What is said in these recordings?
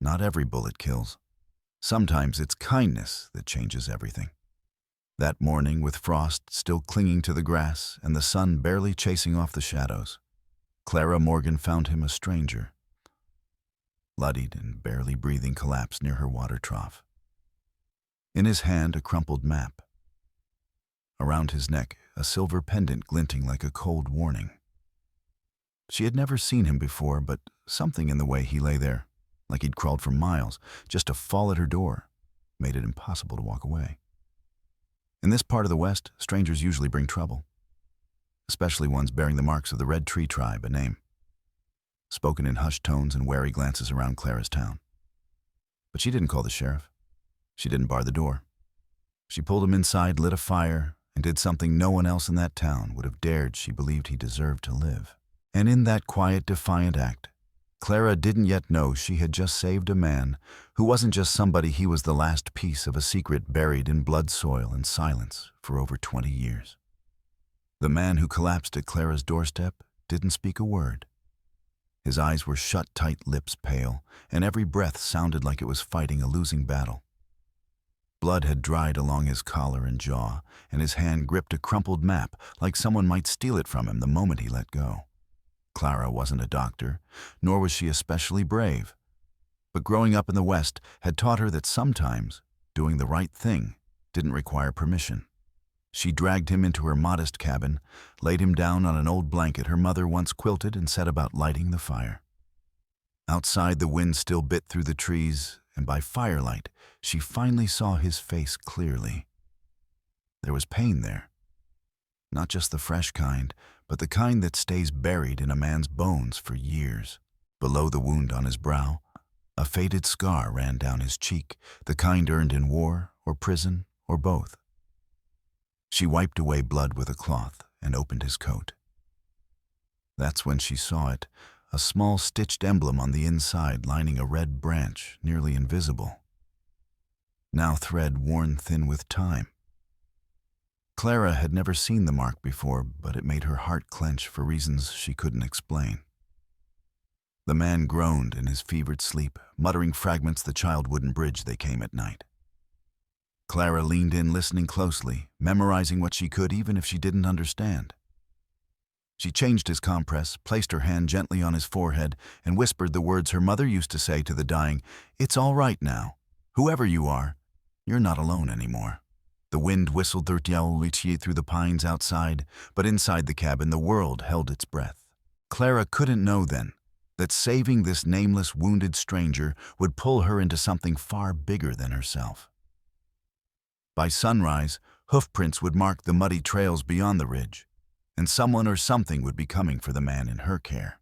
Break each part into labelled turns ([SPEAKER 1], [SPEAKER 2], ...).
[SPEAKER 1] Not every bullet kills. Sometimes it's kindness that changes everything. That morning, with frost still clinging to the grass and the sun barely chasing off the shadows, Clara Morgan found him a stranger, bloodied and barely breathing, collapsed near her water trough. In his hand, a crumpled map. Around his neck, a silver pendant glinting like a cold warning. She had never seen him before, but something in the way he lay there, like he'd crawled for miles just to fall at her door, made it impossible to walk away. In this part of the West, strangers usually bring trouble, especially ones bearing the marks of the Red Tree Tribe, a name spoken in hushed tones and wary glances around Clara's town. But she didn't call the sheriff. She didn't bar the door. She pulled him inside, lit a fire, and did something no one else in that town would have dared. She believed he deserved to live. And in that quiet, defiant act, Clara didn't yet know she had just saved a man who wasn't just somebody. He was the last piece of a secret buried in blood, soil, and silence for over 20 years. The man who collapsed at Clara's doorstep didn't speak a word. His eyes were shut tight, lips pale, and every breath sounded like it was fighting a losing battle. Blood had dried along his collar and jaw, and his hand gripped a crumpled map like someone might steal it from him the moment he let go. Clara wasn't a doctor, nor was she especially brave, but growing up in the West had taught her that sometimes doing the right thing didn't require permission. She dragged him into her modest cabin, laid him down on an old blanket her mother once quilted, and set about lighting the fire. Outside, the wind still bit through the trees, and by firelight, she finally saw his face clearly. There was pain there. Not just the fresh kind, but the kind that stays buried in a man's bones for years. Below the wound on his brow, a faded scar ran down his cheek, the kind earned in war or prison or both. She wiped away blood with a cloth and opened his coat. That's when she saw it, a small stitched emblem on the inside lining a red branch, nearly invisible. Now thread worn thin with time. Clara had never seen the mark before, but it made her heart clench for reasons she couldn't explain. The man groaned in his fevered sleep, muttering fragments the child wouldn't bridge. They came at night. Clara leaned in, listening closely, memorizing what she could even if she didn't understand. She changed his compress, placed her hand gently on his forehead, and whispered the words her mother used to say to the dying, "It's all right now. Whoever you are, you're not alone anymore." The wind whistled through the pines outside, but inside the cabin the world held its breath. Clara couldn't know then that saving this nameless, wounded stranger would pull her into something far bigger than herself. By sunrise, hoofprints would mark the muddy trails beyond the ridge, and someone or something would be coming for the man in her care.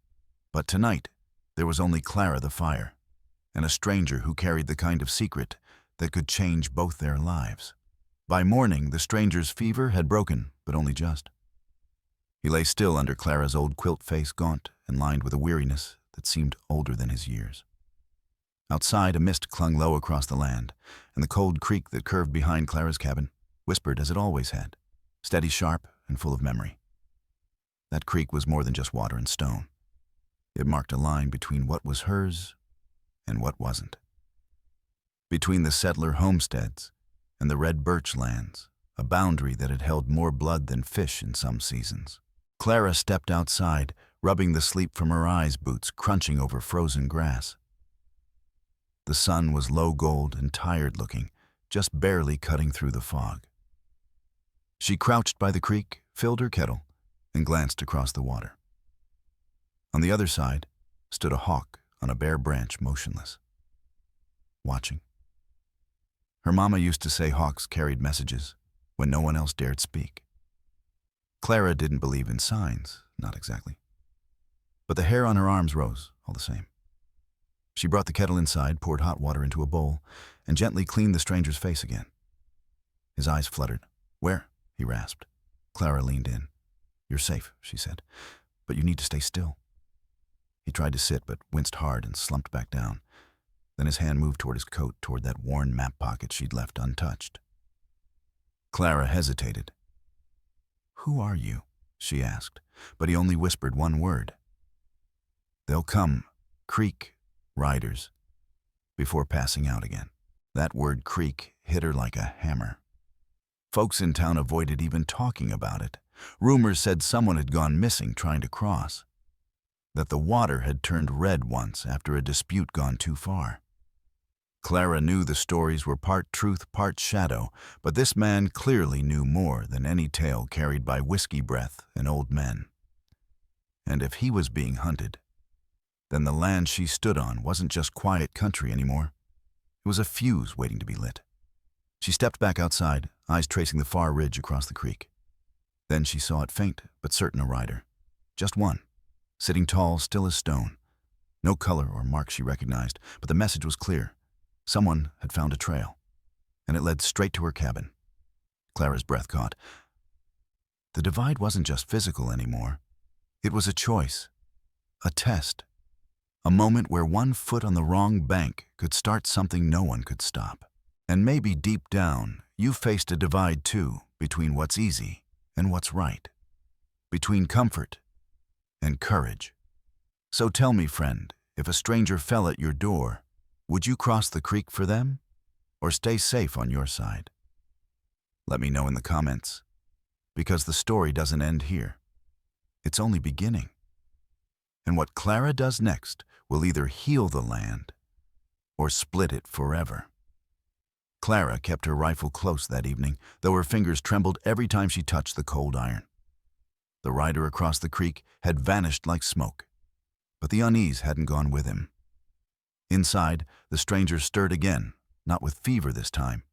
[SPEAKER 1] But tonight, there was only Clara the fire, and a stranger who carried the kind of secret that could change both their lives. By morning, the stranger's fever had broken, but only just. He lay still under Clara's old quilt face, gaunt and lined with a weariness that seemed older than his years. Outside, a mist clung low across the land, and the cold creek that curved behind Clara's cabin whispered as it always had, steady, sharp, and full of memory. That creek was more than just water and stone. It marked a line between what was hers and what wasn't. Between the settler homesteads and the red birch lands, a boundary that had held more blood than fish in some seasons. Clara stepped outside, rubbing the sleep from her eyes, boots crunching over frozen grass. The sun was low gold and tired-looking, just barely cutting through the fog. She crouched by the creek, filled her kettle, and glanced across the water. On the other side stood a hawk on a bare branch, motionless, watching. Her mama used to say hawks carried messages when no one else dared speak. Clara didn't believe in signs, not exactly. But the hair on her arms rose, all the same. She brought the kettle inside, poured hot water into a bowl, and gently cleaned the stranger's face again. His eyes fluttered. "Where?" he rasped. Clara leaned in. "You're safe," she said, "but you need to stay still." He tried to sit, but winced hard and slumped back down. Then his hand moved toward his coat, toward that worn map pocket she'd left untouched. Clara hesitated. "Who are you?" she asked, but he only whispered one word. "They'll come, creek riders." before passing out again. That word creek hit her like a hammer. Folks in town avoided even talking about it. Rumors said someone had gone missing trying to cross, that the water had turned red once after a dispute gone too far. Clara knew the stories were part truth, part shadow, but this man clearly knew more than any tale carried by whiskey breath and old men. And if he was being hunted, then the land she stood on wasn't just quiet country anymore. It was a fuse waiting to be lit. She stepped back outside, eyes tracing the far ridge across the creek. Then she saw it faint but certain a rider. Just one, sitting tall, still as stone. No color or mark she recognized, but the message was clear. Someone had found a trail, and it led straight to her cabin. Clara's breath caught. The divide wasn't just physical anymore. It was a choice, a test, a moment where one foot on the wrong bank could start something no one could stop. And maybe deep down, you faced a divide too, between what's easy and what's right, between comfort and courage. So tell me, friend, if a stranger fell at your door, would you cross the creek for them, or stay safe on your side? Let me know in the comments, because the story doesn't end here. It's only beginning. And what Clara does next will either heal the land or split it forever. Clara kept her rifle close that evening, though her fingers trembled every time she touched the cold iron. The rider across the creek had vanished like smoke, but the unease hadn't gone with him. Inside, the stranger stirred again, not with fever this time,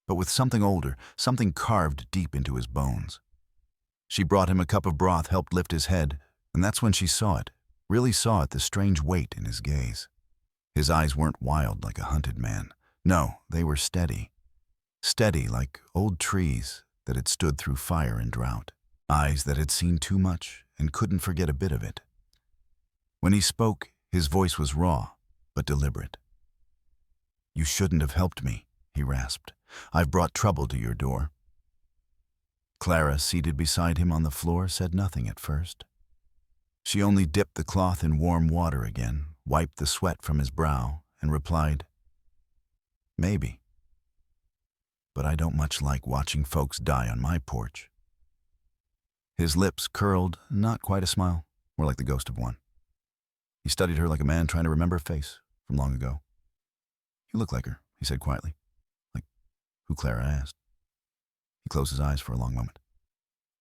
[SPEAKER 1] but with something older, something carved deep into his bones. She brought him a cup of broth, helped lift his head, and that's when she saw it, really saw it, the strange weight in his gaze. His eyes weren't wild like a hunted man. No, they were steady. Steady like old trees that had stood through fire and drought. Eyes that had seen too much and couldn't forget a bit of it. When he spoke, his voice was raw, but deliberate. "You shouldn't have helped me," he rasped. "I've brought trouble to your door." Clara, seated beside him on the floor, said nothing at first. She only dipped the cloth in warm water again, wiped the sweat from his brow, and replied, "Maybe. But I don't much like watching folks die on my porch." His lips curled, not quite a smile, more like the ghost of one. He studied her like a man trying to remember a face from long ago. "You look like her," he said quietly. "Like who?" Clara asked. He closed his eyes for a long moment.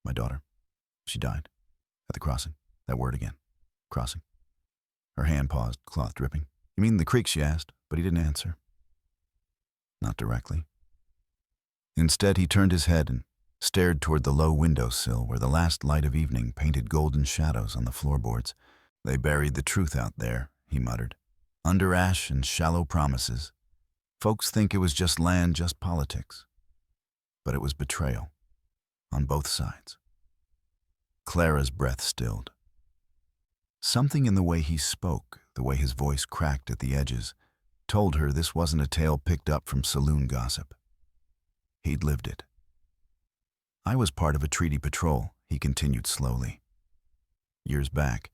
[SPEAKER 1] "My daughter. She died. At the crossing." That word again. Crossing. Her hand paused, cloth dripping. "You mean the creek?" she asked, but he didn't answer. Not directly. Instead, he turned his head and stared toward the low windowsill where the last light of evening painted golden shadows on the floorboards. "They buried the truth out there," he muttered. "Under ash and shallow promises. Folks think it was just land, just politics. But it was betrayal. On both sides." Clara's breath stilled. Something in the way he spoke, the way his voice cracked at the edges, told her this wasn't a tale picked up from saloon gossip. He'd lived it. "I was part of a treaty patrol," he continued slowly. "Years back,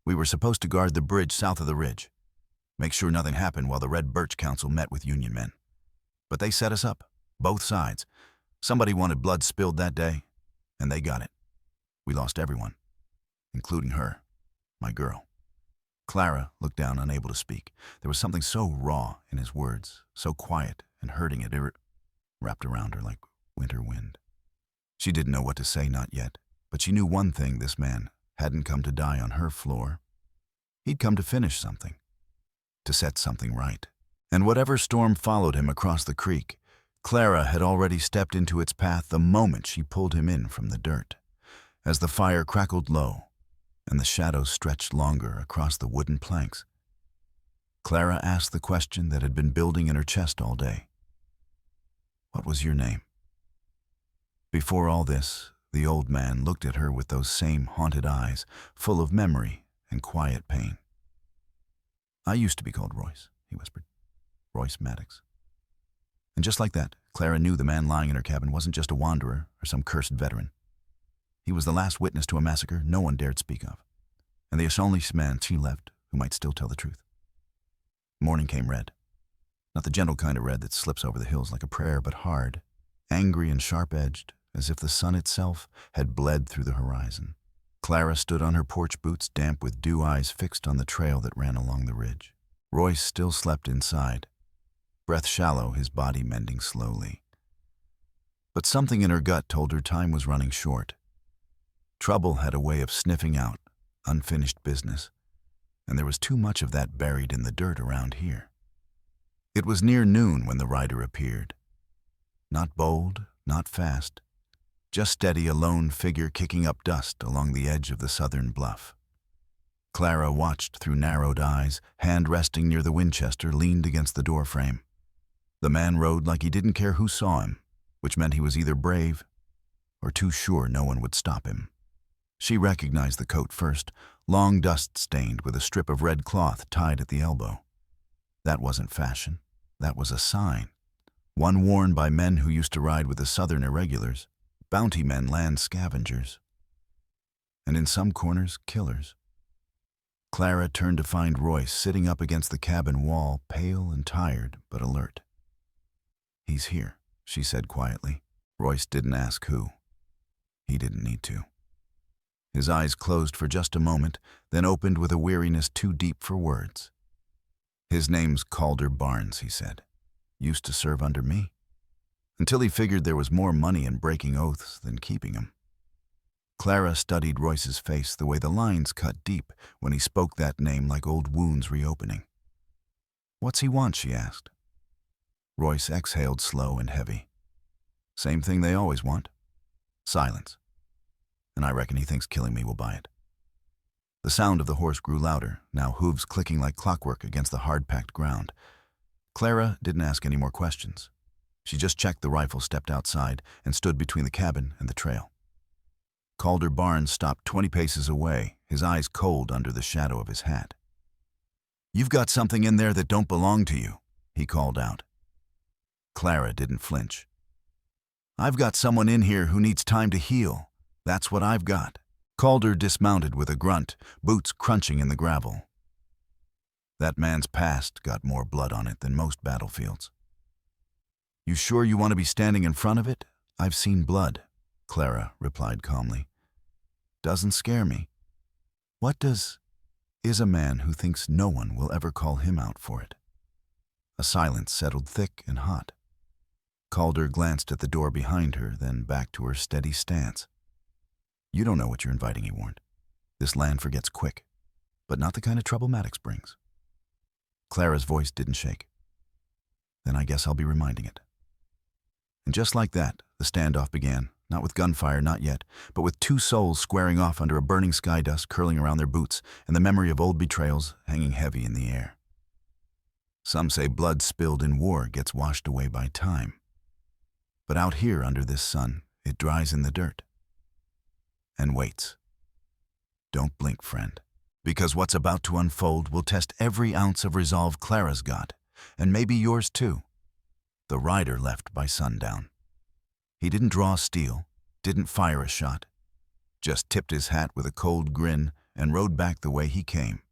[SPEAKER 1] we were supposed to guard the bridge south of the ridge, make sure nothing happened while the Red Birch Council met with Union men. But they set us up, both sides. Somebody wanted blood spilled that day, and they got it. We lost everyone, including her, my girl." Clara looked down, unable to speak. There was something so raw in his words, so quiet and hurting it wrapped around her like winter wind. She didn't know what to say, not yet, but she knew one thing: this man hadn't come to die on her floor. He'd come to finish something, to set something right. And whatever storm followed him across the creek, Clara had already stepped into its path the moment she pulled him in from the dirt. As the fire crackled low, and the shadows stretched longer across the wooden planks, Clara asked the question that had been building in her chest all day. "What was your name?" Before all this, the old man looked at her with those same haunted eyes, full of memory and quiet pain. "I used to be called Royce," he whispered. "Royce Maddox." And just like that, Clara knew the man lying in her cabin wasn't just a wanderer or some cursed veteran. He was the last witness to a massacre no one dared speak of, and the only man she left who might still tell the truth. Morning came red. Not the gentle kind of red that slips over the hills like a prayer, but hard, angry and sharp-edged, as if the sun itself had bled through the horizon. Clara stood on her porch boots, damp with dew, eyes fixed on the trail that ran along the ridge. Royce still slept inside, breath shallow, his body mending slowly. But something in her gut told her time was running short. Trouble had a way of sniffing out unfinished business, and there was too much of that buried in the dirt around here. It was near noon when the rider appeared. Not bold, not fast, just steady, a lone figure kicking up dust along the edge of the southern bluff. Clara watched through narrowed eyes, hand resting near the Winchester leaned against the doorframe. The man rode like he didn't care who saw him, which meant he was either brave or too sure no one would stop him. She recognized the coat first, long dust-stained with a strip of red cloth tied at the elbow. That wasn't fashion. That was a sign. One worn by men who used to ride with the Southern irregulars, bounty men, land scavengers, and in some corners, killers. Clara turned to find Royce sitting up against the cabin wall, pale and tired, but alert. "He's here," she said quietly. Royce didn't ask who. He didn't need to. His eyes closed for just a moment, then opened with a weariness too deep for words. "His name's Calder Barnes," he said. "Used to serve under me." Until he figured there was more money in breaking oaths than keeping them. Clara studied Royce's face, the way the lines cut deep when he spoke that name like old wounds reopening. "What's he want?" she asked. Royce exhaled slow and heavy. "Same thing they always want. Silence. And I reckon he thinks killing me will buy it." The sound of the horse grew louder, now hooves clicking like clockwork against the hard-packed ground. Clara didn't ask any more questions. She just checked the rifle, stepped outside, and stood between the cabin and the trail. Calder Barnes stopped 20 paces away, his eyes cold under the shadow of his hat. "You've got something in there that don't belong to you," he called out. Clara didn't flinch. "I've got someone in here who needs time to heal. That's what I've got." Calder dismounted with a grunt, boots crunching in the gravel. That man's past got more blood on it than most battlefields. "You sure you want to be standing in front of it?" "I've seen blood," Clara replied calmly. "Doesn't scare me. What is a man who thinks no one will ever call him out for it." A silence settled thick and hot. Calder glanced at the door behind her, then back to her steady stance. "You don't know what you're inviting," he warned. "This land forgets quick, but not the kind of trouble Maddox brings." Clara's voice didn't shake. "Then I guess I'll be reminding it." And just like that, the standoff began, not with gunfire, not yet, but with two souls squaring off under a burning sky dust curling around their boots and the memory of old betrayals hanging heavy in the air. Some say blood spilled in war gets washed away by time. But out here under this sun, it dries in the dirt. And waits. Don't blink, friend, because what's about to unfold will test every ounce of resolve Clara's got, and maybe yours too. The rider left by sundown. He didn't draw steel, didn't fire a shot, just tipped his hat with a cold grin and rode back the way he came.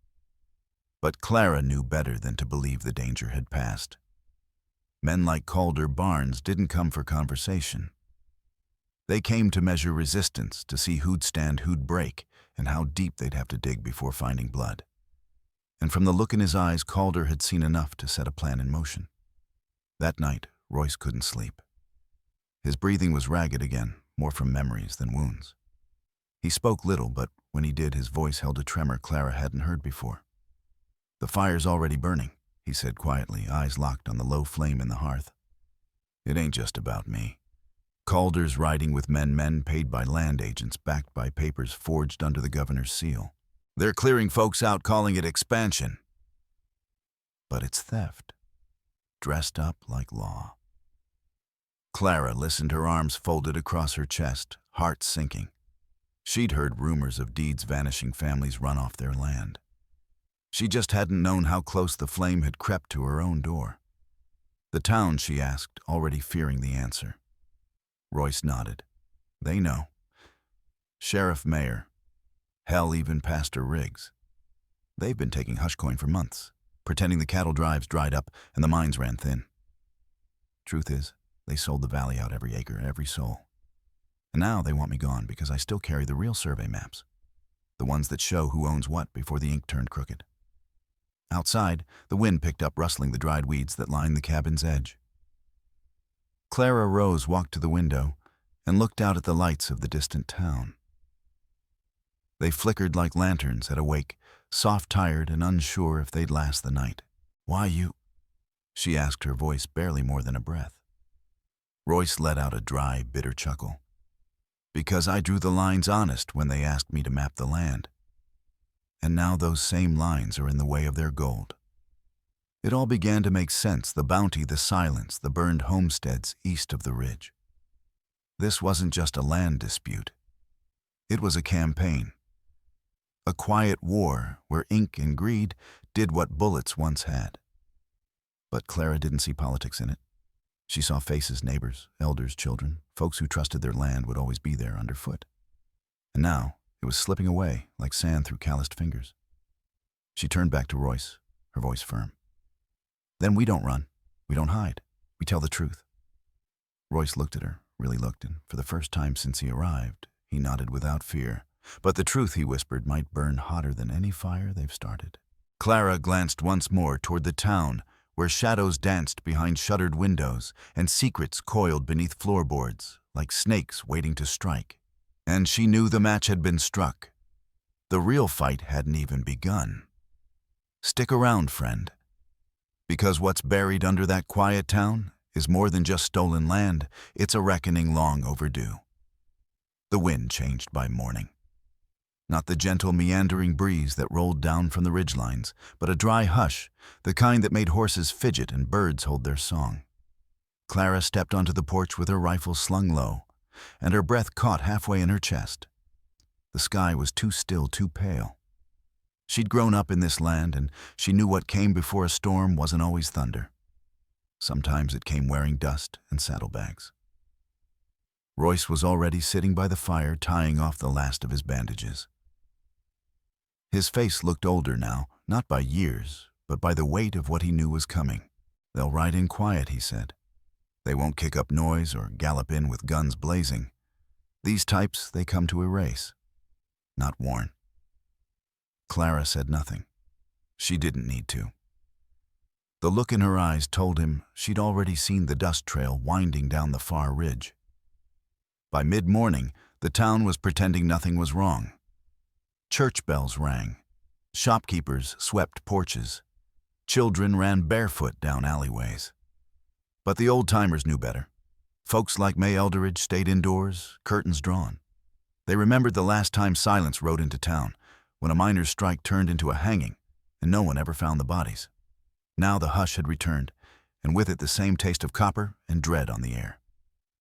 [SPEAKER 1] But Clara knew better than to believe the danger had passed. Men like Calder Barnes didn't come for conversation. They came to measure resistance, to see who'd stand, who'd break, and how deep they'd have to dig before finding blood. And from the look in his eyes, Calder had seen enough to set a plan in motion. That night, Royce couldn't sleep. His breathing was ragged again, more from memories than wounds. He spoke little, but when he did, his voice held a tremor Clara hadn't heard before. "The fire's already burning," he said quietly, eyes locked on the low flame in the hearth. "It ain't just about me. Calder's riding with men paid by land agents, backed by papers forged under the governor's seal. They're clearing folks out, calling it expansion. But it's theft, dressed up like law." Clara listened, her arms folded across her chest, heart sinking. She'd heard rumors of deeds vanishing families run off their land. She just hadn't known how close the flame had crept to her own door. The town, she asked, already fearing the answer. Royce nodded. "They know. Sheriff Mayer. Hell, even Pastor Riggs. They've been taking hush coin for months, pretending the cattle drives dried up and the mines ran thin. Truth is, they sold the valley out every acre, every soul. And now they want me gone because I still carry the real survey maps, the ones that show who owns what before the ink turned crooked. Outside, the wind picked up, rustling the dried weeds that lined the cabin's edge. Clara Rose walked to the window and looked out at the lights of the distant town. They flickered like lanterns at a wake, soft-tired and unsure if they'd last the night. "Why you?" she asked, her voice barely more than a breath. Royce let out a dry, bitter chuckle. "Because I drew the lines honest when they asked me to map the land. And now those same lines are in the way of their gold." It all began to make sense, the bounty, the silence, the burned homesteads east of the ridge. This wasn't just a land dispute. It was a campaign. A quiet war where ink and greed did what bullets once had. But Clara didn't see politics in it. She saw faces, neighbors, elders, children, folks who trusted their land would always be there underfoot. And now it was slipping away like sand through calloused fingers. She turned back to Royce, her voice firm. "Then we don't run. We don't hide. We tell the truth." Royce looked at her, really looked, and for the first time since he arrived, he nodded without fear. "But the truth," he whispered, "might burn hotter than any fire they've started." Clara glanced once more toward the town, where shadows danced behind shuttered windows and secrets coiled beneath floorboards, like snakes waiting to strike. And she knew the match had been struck. The real fight hadn't even begun. Stick around, friend. Because what's buried under that quiet town is more than just stolen land, it's a reckoning long overdue. The wind changed by morning. Not the gentle meandering breeze that rolled down from the ridgelines, but a dry hush, the kind that made horses fidget and birds hold their song. Clara stepped onto the porch with her rifle slung low, and her breath caught halfway in her chest. The sky was too still, too pale. She'd grown up in this land, and she knew what came before a storm wasn't always thunder. Sometimes it came wearing dust and saddlebags. Royce was already sitting by the fire, tying off the last of his bandages. His face looked older now, not by years, but by the weight of what he knew was coming. "They'll ride in quiet," he said. "They won't kick up noise or gallop in with guns blazing. These types, they come to erase, not warn." Clara said nothing. She didn't need to. The look in her eyes told him she'd already seen the dust trail winding down the far ridge. By mid-morning, the town was pretending nothing was wrong. Church bells rang. Shopkeepers swept porches. Children ran barefoot down alleyways. But the old-timers knew better. Folks like May Eldridge stayed indoors, curtains drawn. They remembered the last time silence rode into town, when a miners' strike turned into a hanging, and no one ever found the bodies. Now the hush had returned, and with it the same taste of copper and dread on the air.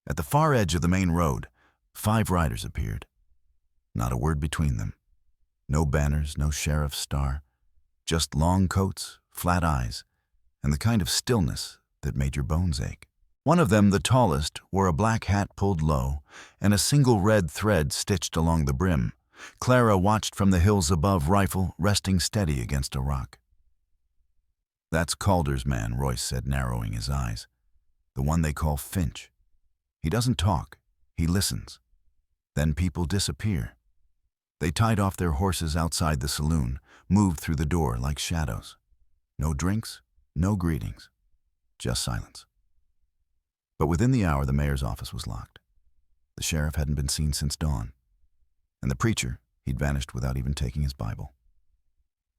[SPEAKER 1] At the far edge of the main road, 5 riders appeared. Not a word between them. No banners, no sheriff's star. Just long coats, flat eyes, and the kind of stillness that made your bones ache. One of them, the tallest, wore a black hat pulled low and a single red thread stitched along the brim. Clara watched from the hills above, rifle resting steady against a rock. "That's Calder's man," Royce said, narrowing his eyes. "The one they call Finch. He doesn't talk, he listens. Then people disappear." They tied off their horses outside the saloon, moved through the door like shadows. No drinks, no greetings, just silence. But within the hour, the mayor's office was locked. The sheriff hadn't been seen since dawn. And the preacher, he'd vanished without even taking his Bible.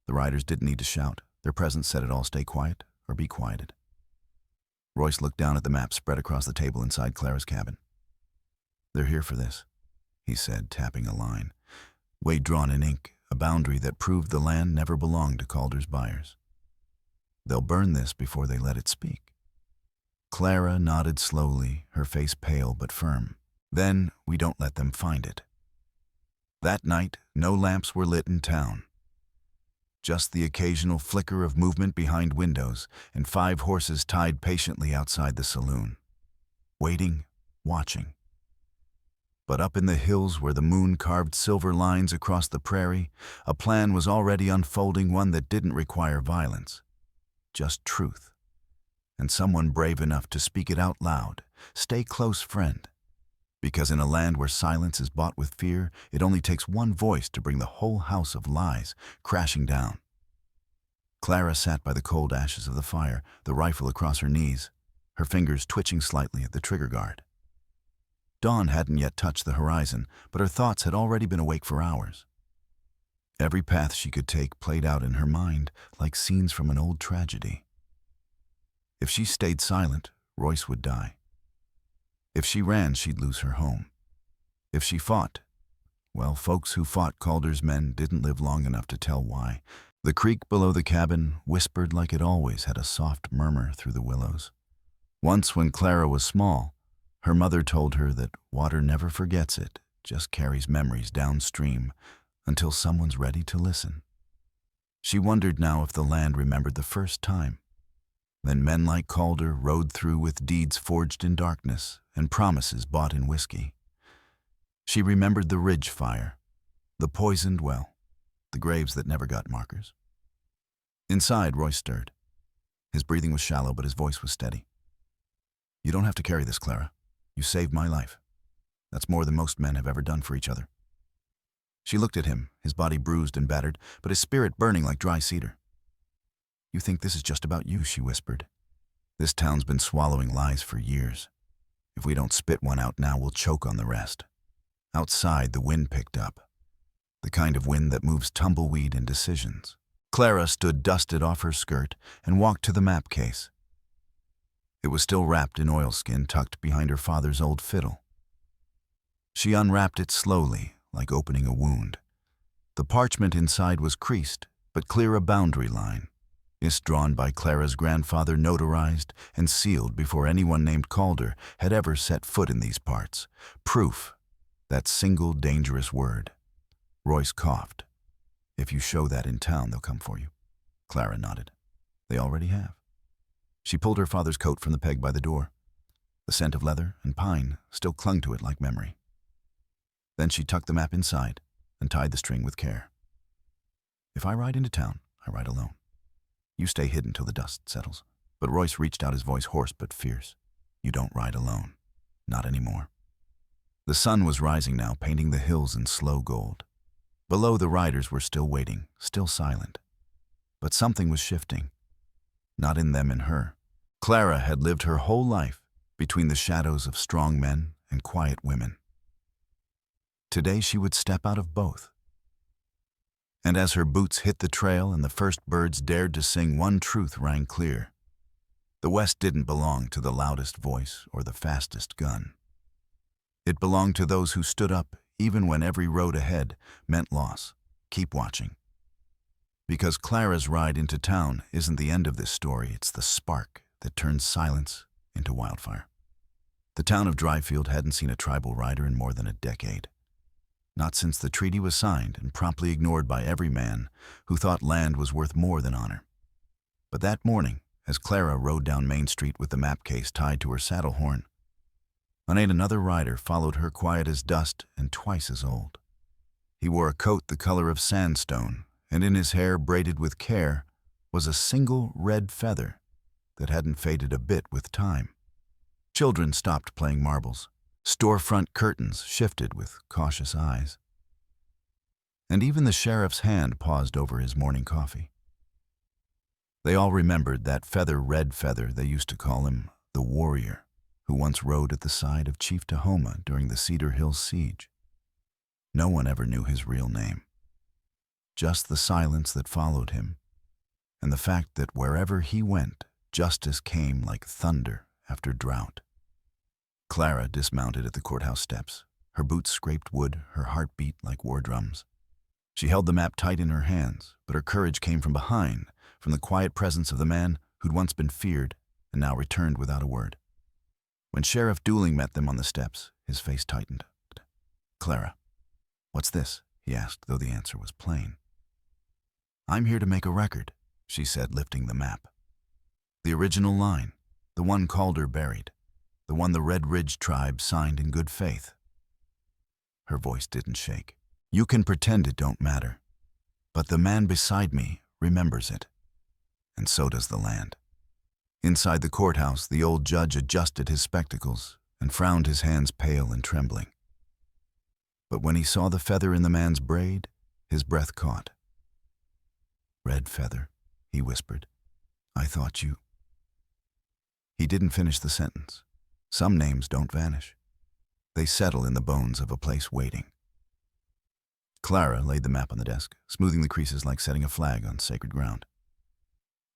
[SPEAKER 1] The riders didn't need to shout. Their presence said it all: stay quiet or be quieted. Royce looked down at the map spread across the table inside Clara's cabin. "They're here for this," he said, tapping a line. Weight drawn in ink, a boundary that proved the land never belonged to Calder's buyers. "They'll burn this before they let it speak." Clara nodded slowly, her face pale but firm. "Then we don't let them find it." That night, no lamps were lit in town. Just the occasional flicker of movement behind windows and 5 horses tied patiently outside the saloon. Waiting, watching. But up in the hills where the moon carved silver lines across the prairie, a plan was already unfolding, one that didn't require violence. just truth. And someone brave enough to speak it out loud. Stay close, friend. Because in a land where silence is bought with fear, it only takes one voice to bring the whole house of lies crashing down. Clara sat by the cold ashes of the fire, the rifle across her knees, her fingers twitching slightly at the trigger guard. Dawn hadn't yet touched the horizon, but her thoughts had already been awake for hours. Every path she could take played out in her mind like scenes from an old tragedy. If she stayed silent, Royce would die. If she ran, she'd lose her home. If she fought, well, folks who fought Calder's men didn't live long enough to tell why. The creek below the cabin whispered like it always had a soft murmur through the willows. Once when Clara was small, her mother told her that water never forgets it, just carries memories downstream until someone's ready to listen. She wondered now if the land remembered the first time. Then men like Calder rode through with deeds forged in darkness and promises bought in whiskey. She remembered the ridge fire, the poisoned well, the graves that never got markers. Inside, Royce stirred. His breathing was shallow, but his voice was steady. "You don't have to carry this, Clara. You saved my life. That's more than most men have ever done for each other." She looked at him, his body bruised and battered, but his spirit burning like dry cedar. "You think this is just about you," she whispered. "This town's been swallowing lies for years. If we don't spit one out now, we'll choke on the rest." Outside, the wind picked up, the kind of wind that moves tumbleweed and decisions. Clara stood dusted off her skirt and walked to the map case. It was still wrapped in oilskin, tucked behind her father's old fiddle. She unwrapped it slowly, like opening a wound. The parchment inside was creased, but clear a boundary line. It's drawn by Clara's grandfather, notarized and sealed before anyone named Calder had ever set foot in these parts. Proof, that single dangerous word. Royce coughed. "If you show that in town, they'll come for you." Clara nodded. "They already have." She pulled her father's coat from the peg by the door. The scent of leather and pine still clung to it like memory. Then she tucked the map inside and tied the string with care. "If I ride into town, I ride alone. You stay hidden till the dust settles." But Royce reached out, his voice hoarse but fierce. "You don't ride alone. Not anymore." The sun was rising now, painting the hills in slow gold. Below, the riders were still waiting, still silent. But something was shifting. Not in them, in her. Clara had lived her whole life between the shadows of strong men and quiet women. Today she would step out of both. And as her boots hit the trail and the first birds dared to sing, one truth rang clear. The West didn't belong to the loudest voice or the fastest gun. It belonged to those who stood up even when every road ahead meant loss. Keep watching. Because Clara's ride into town isn't the end of this story, it's the spark that turns silence into wildfire. The town of Dryfield hadn't seen a tribal rider in more than a decade. Not since the treaty was signed and promptly ignored by every man who thought land was worth more than honor. But that morning, as Clara rode down Main Street with the map case tied to her saddle horn, another rider followed her, quiet as dust and twice as old. He wore a coat the color of sandstone, and in his hair, braided with care, was a single red feather that hadn't faded a bit with time. Children stopped playing marbles. Storefront curtains shifted with cautious eyes. And even the sheriff's hand paused over his morning coffee. They all remembered that red feather they used to call him, the warrior, who once rode at the side of Chief Tahoma during the Cedar Hills siege. No one ever knew his real name. Just the silence that followed him, and the fact that wherever he went, justice came like thunder after drought. Clara dismounted at the courthouse steps. Her boots scraped wood, her heart beat like war drums. She held the map tight in her hands, but her courage came from behind, from the quiet presence of the man who'd once been feared and now returned without a word. When Sheriff Dooling met them on the steps, his face tightened. "Clara, what's this?" he asked, though the answer was plain. "I'm here to make a record," she said, lifting the map. The original line, the one Calder buried, the one the Red Ridge tribe signed in good faith. Her voice didn't shake. "You can pretend it don't matter, but the man beside me remembers it. and so does the land. Inside the courthouse, the old judge adjusted his spectacles and frowned, his hands pale and trembling. But when he saw the feather in the man's braid, his breath caught. "Red feather," he whispered. "I thought you—" He didn't finish the sentence. Some names don't vanish. They settle in the bones of a place waiting. Clara laid the map on the desk, smoothing the creases like setting a flag on sacred ground.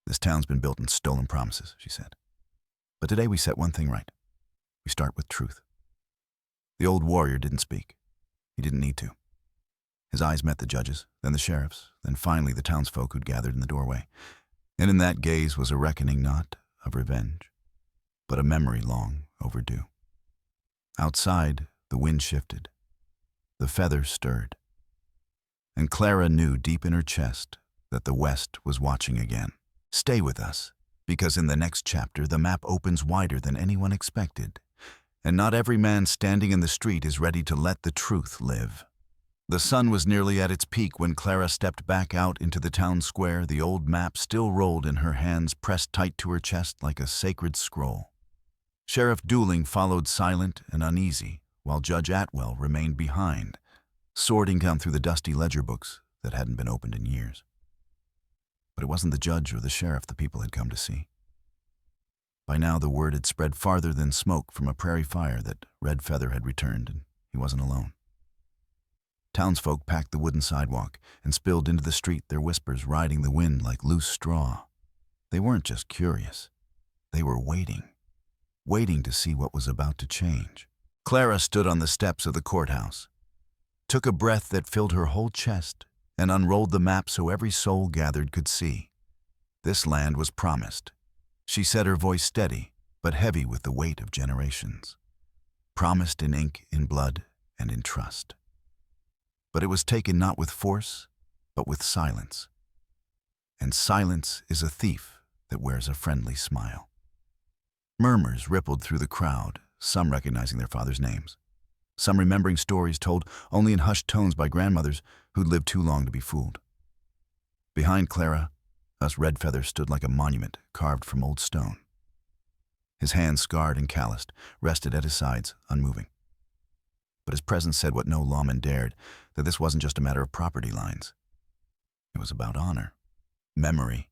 [SPEAKER 1] "This town's been built on stolen promises," she said. "But today we set one thing right. We start with truth." The old warrior didn't speak. He didn't need to. His eyes met the judge's, then the sheriff's, then finally the townsfolk who'd gathered in the doorway. And in that gaze was a reckoning not of revenge, but a memory long overdue. Outside, the wind shifted. The feather stirred. And Clara knew deep in her chest that the West was watching again. Stay with us, because in the next chapter the map opens wider than anyone expected, and not every man standing in the street is ready to let the truth live. The sun was nearly at its peak when Clara stepped back out into the town square, the old map still rolled in her hands, pressed tight to her chest like a sacred scroll. Sheriff Dooling followed silent and uneasy, while Judge Atwell remained behind, sorting down through the dusty ledger books that hadn't been opened in years. But it wasn't the judge or the sheriff the people had come to see. By now the word had spread farther than smoke from a prairie fire that Red Feather had returned, and he wasn't alone. Townsfolk packed the wooden sidewalk and spilled into the street, their whispers riding the wind like loose straw. They weren't just curious. They were waiting to see what was about to change. Clara stood on the steps of the courthouse, took a breath that filled her whole chest, and unrolled the map so every soul gathered could see. This land was promised. She said, her voice steady, but heavy with the weight of generations. Promised in ink, in blood, and in trust. But it was taken not with force, but with silence. And silence is a thief that wears a friendly smile. Murmurs rippled through the crowd, some recognizing their fathers' names, some remembering stories told only in hushed tones by grandmothers who'd lived too long to be fooled. Behind Clara, us Red Feather stood like a monument carved from old stone. His hands, scarred and calloused, rested at his sides, unmoving. But his presence said what no lawman dared, that this wasn't just a matter of property lines. It was about honor, memory,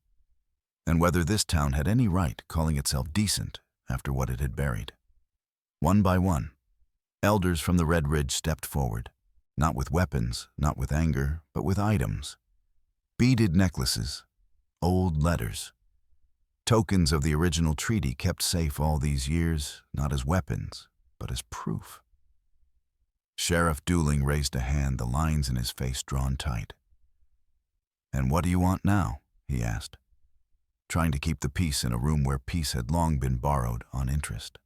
[SPEAKER 1] and whether this town had any right calling itself decent after what it had buried. One by one, elders from the Red Ridge stepped forward, not with weapons, not with anger, but with items. Beaded necklaces, old letters, tokens of the original treaty kept safe all these years, not as weapons, but as proof. Sheriff Dooling raised a hand, the lines in his face drawn tight. "And what do you want now?" he asked, trying to keep the peace in a room where peace had long been borrowed on interest.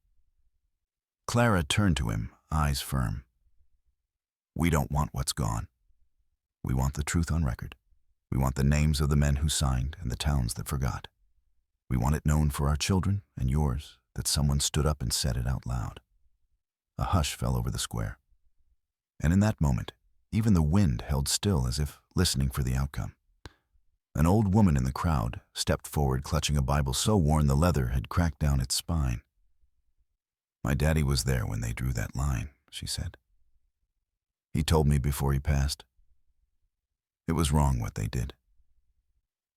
[SPEAKER 1] Clara turned to him, eyes firm. "We don't want what's gone. We want the truth on record. We want the names of the men who signed and the towns that forgot. We want it known for our children and yours that someone stood up and said it out loud." A hush fell over the square. And in that moment, even the wind held still as if listening for the outcome. An old woman in the crowd stepped forward, clutching a Bible so worn the leather had cracked down its spine. "My daddy was there when they drew that line," she said. "He told me before he passed. It was wrong what they did.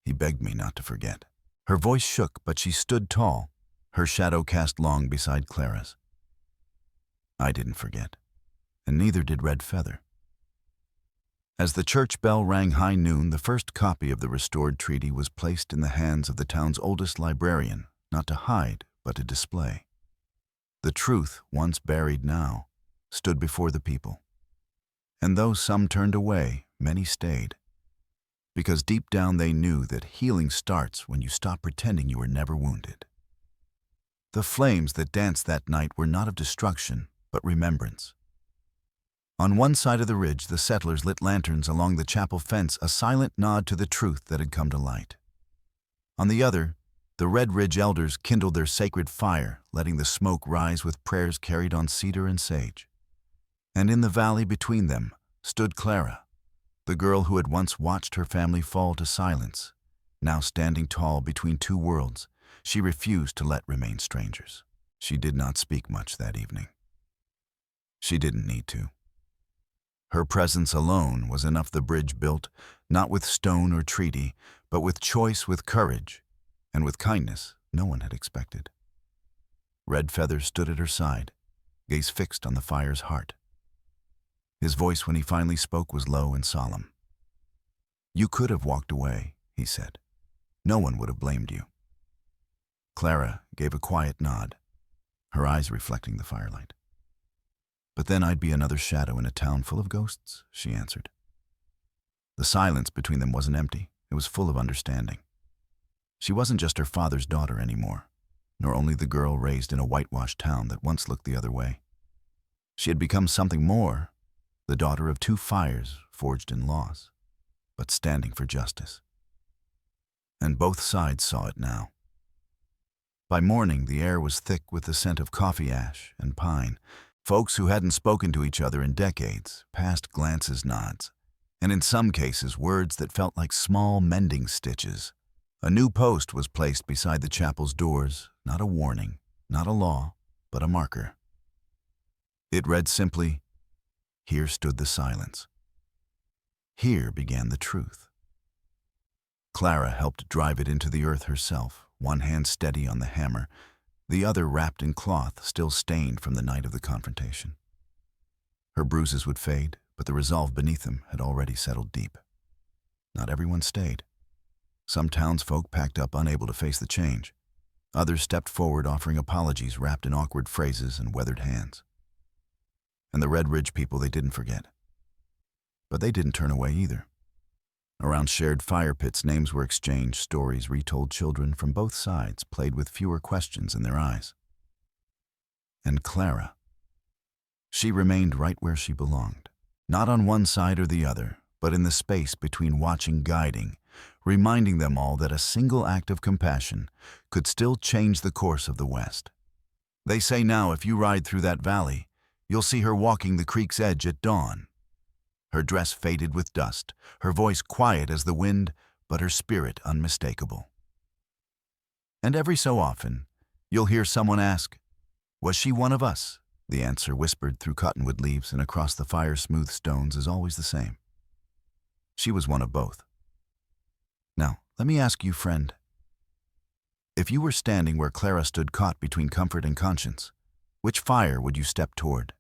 [SPEAKER 1] He begged me not to forget." Her voice shook, but she stood tall, her shadow cast long beside Clara's. "I didn't forget, and neither did Red Feather." As the church bell rang high noon, the first copy of the restored treaty was placed in the hands of the town's oldest librarian, not to hide, but to display. The truth, once buried now, stood before the people. And though some turned away, many stayed. Because deep down they knew that healing starts when you stop pretending you were never wounded. The flames that danced that night were not of destruction, but remembrance. On one side of the ridge, the settlers lit lanterns along the chapel fence, a silent nod to the truth that had come to light. On the other, the Red Ridge elders kindled their sacred fire, letting the smoke rise with prayers carried on cedar and sage. And in the valley between them stood Clara, the girl who had once watched her family fall to silence, Now standing tall between two worlds, she refused to let remain strangers. She did not speak much that evening. She didn't need to. Her presence alone was enough. The bridge built, not with stone or treaty, but with choice, with courage, and with kindness no one had expected. Red Feather stood at her side, gaze fixed on the fire's heart. His voice when he finally spoke was low and solemn. "You could have walked away," he said. "No one would have blamed you." Clara gave a quiet nod, her eyes reflecting the firelight. "But then I'd be another shadow in a town full of ghosts," she answered. The silence between them wasn't empty, it was full of understanding. She wasn't just her father's daughter anymore, nor only the girl raised in a whitewashed town that once looked the other way. She had become something more, the daughter of two fires forged in loss, but standing for justice. And both sides saw it now. By morning, the air was thick with the scent of coffee ash and pine. Folks who hadn't spoken to each other in decades passed glances, nods, and in some cases words that felt like small mending stitches. A new post was placed beside the chapel's doors, not a warning, not a law, but a marker. It read simply, "Here stood the silence. Here began the truth." Clara helped drive it into the earth herself, one hand steady on the hammer, the other wrapped in cloth still stained from the night of the confrontation. Her bruises would fade, but the resolve beneath them had already settled deep. Not everyone stayed. Some townsfolk packed up, unable to face the change. Others stepped forward, offering apologies wrapped in awkward phrases and weathered hands. And the Red Ridge people they didn't forget. But they didn't turn away either. Around shared fire pits, names were exchanged, stories retold. Children from both sides played with fewer questions in their eyes. And Clara, she remained right where she belonged, not on one side or the other, but in the space between, watching, guiding, reminding them all that a single act of compassion could still change the course of the West. They say now if you ride through that valley, you'll see her walking the creek's edge at dawn. Her dress faded with dust, her voice quiet as the wind, but her spirit unmistakable. And every so often, you'll hear someone ask, "Was she one of us?" The answer, whispered through cottonwood leaves and across the fire-smooth stones, is always the same. She was one of both. Now, let me ask you, friend, if you were standing where Clara stood, caught between comfort and conscience, which fire would you step toward?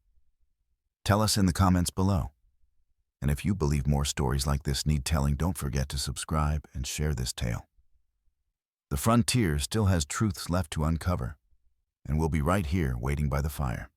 [SPEAKER 1] Tell us in the comments below. And if you believe more stories like this need telling, don't forget to subscribe and share this tale. The frontier still has truths left to uncover, and we'll be right here waiting by the fire.